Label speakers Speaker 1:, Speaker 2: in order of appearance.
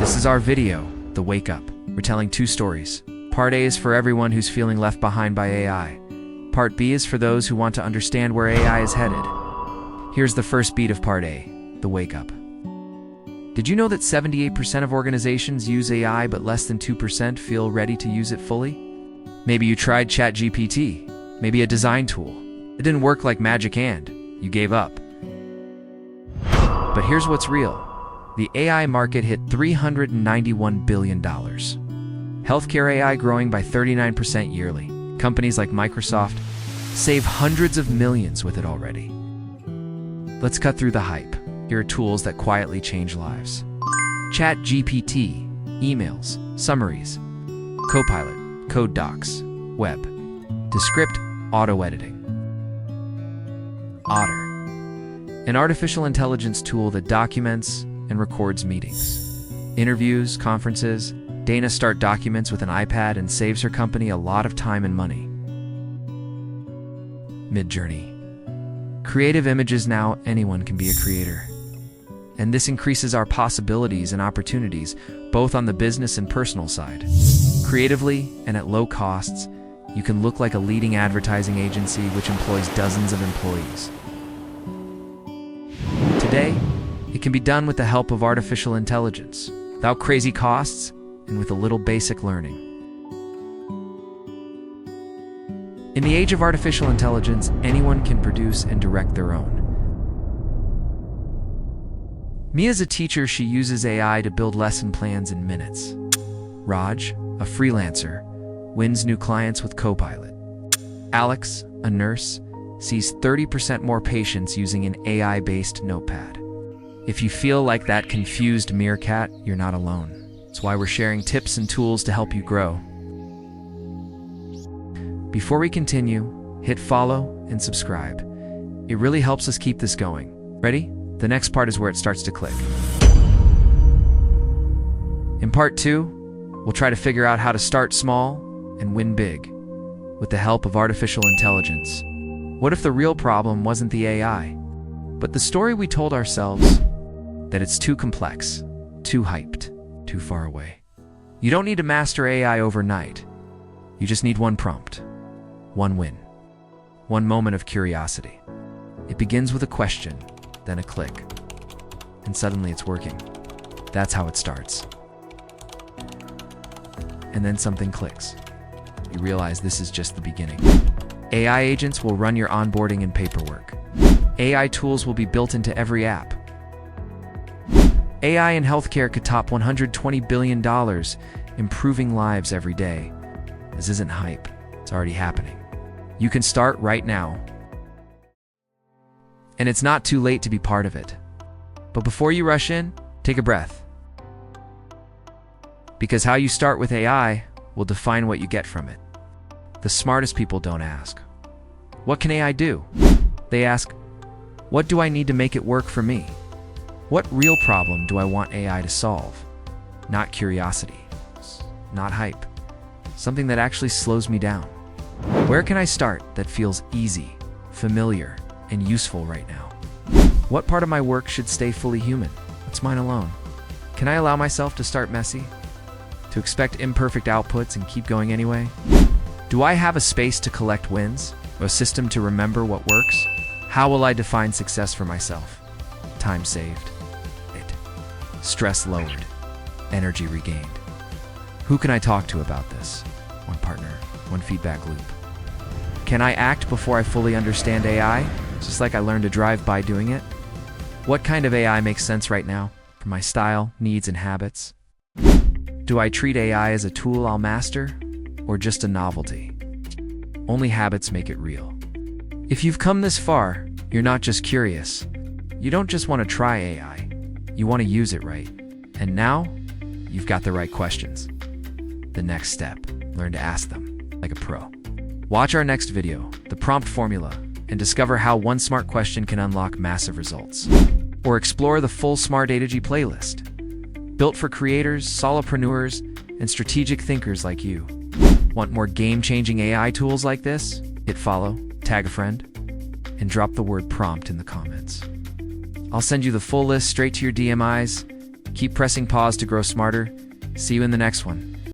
Speaker 1: This is our video, The Wake Up. We're telling two stories. Part A is for everyone who's feeling left behind by AI. Part B is for those who want to understand where AI is headed. Here's the first beat of Part A, The Wake Up. Did you know that 78% of organizations use AI, but less than 2% feel ready to use it fully? Maybe you tried ChatGPT, maybe a design tool. It didn't work like magic and you gave up. But here's what's real. The AI market hit $391 billion. Healthcare AI growing by 39% yearly. Companies like Microsoft save hundreds of millions with it already. Let's cut through the hype. Here are tools that quietly change lives. ChatGPT, emails, summaries, Copilot, code docs, web, Descript, auto editing. Otter, an artificial intelligence tool that documents and records meetings, interviews, conferences. Dana starts documents with an iPad and saves her company a lot of time and money. Midjourney, creative images. Now anyone can be a creator. And this increases our possibilities and opportunities, both on the business and personal side. Creatively and at low costs, you can look like a leading advertising agency which employs dozens of employees. Today, it can be done with the help of artificial intelligence, without crazy costs and with a little basic learning. In the age of artificial intelligence, anyone can produce and direct their own. Mia's a teacher. She uses AI to build lesson plans in minutes. Raj, a freelancer, wins new clients with Copilot. Alex, a nurse, sees 30% more patients using an AI-based notepad. If you feel like that confused meerkat, you're not alone. That's why we're sharing tips and tools to help you grow. Before we continue, hit follow and subscribe. It really helps us keep this going. Ready? The next part is where it starts to click. In part 2, we'll try to figure out how to start small and win big with the help of artificial intelligence. What if the real problem wasn't the AI, but the story we told ourselves that it's too complex, too hyped, too far away? You don't need to master AI overnight. You just need one prompt, one win, one moment of curiosity. It begins with a question, then a click, and suddenly it's working. That's how it starts. And then something clicks. You realize this is just the beginning. AI agents will run your onboarding and paperwork. AI tools will be built into every app. AI in healthcare could top $120 billion, improving lives every day. This isn't hype. It's already happening. You can start right now. And it's not too late to be part of it. But before you rush in, take a breath. Because how you start with AI will define what you get from it. The smartest people don't ask, what can AI do? They ask, what do I need to make it work for me? What real problem do I want AI to solve? Not curiosity, not hype. Something that actually slows me down. Where can I start that feels easy, familiar, and useful right now? What part of my work should stay fully human? What's mine alone? Can I allow myself to start messy? To expect imperfect outputs and keep going anyway? Do I have a space to collect wins? A system to remember what works? How will I define success for myself? Time saved. Stress lowered. Energy regained. Who can I talk to about this? One partner, one feedback loop. Can I act before I fully understand AI? Just like I learned to drive by doing it? What kind of AI makes sense right now for my style, needs, and habits? Do I treat AI as a tool I'll master, or just a novelty? Only habits make it real. If you've come this far, you're not just curious. You don't just want to try AI. You want to use it right. And now, you've got the right questions. The next step, learn to ask them like a pro. Watch our next video, The Prompt Formula, and discover how one smart question can unlock massive results. Or explore the full SmartAIDIGI playlist, built for creators, solopreneurs, and strategic thinkers like you. Want more game-changing AI tools like this? Hit follow, tag a friend, and drop the word prompt in the comments. I'll send you the full list straight to your DMIs. Keep pressing pause to grow smarter. See you in the next one.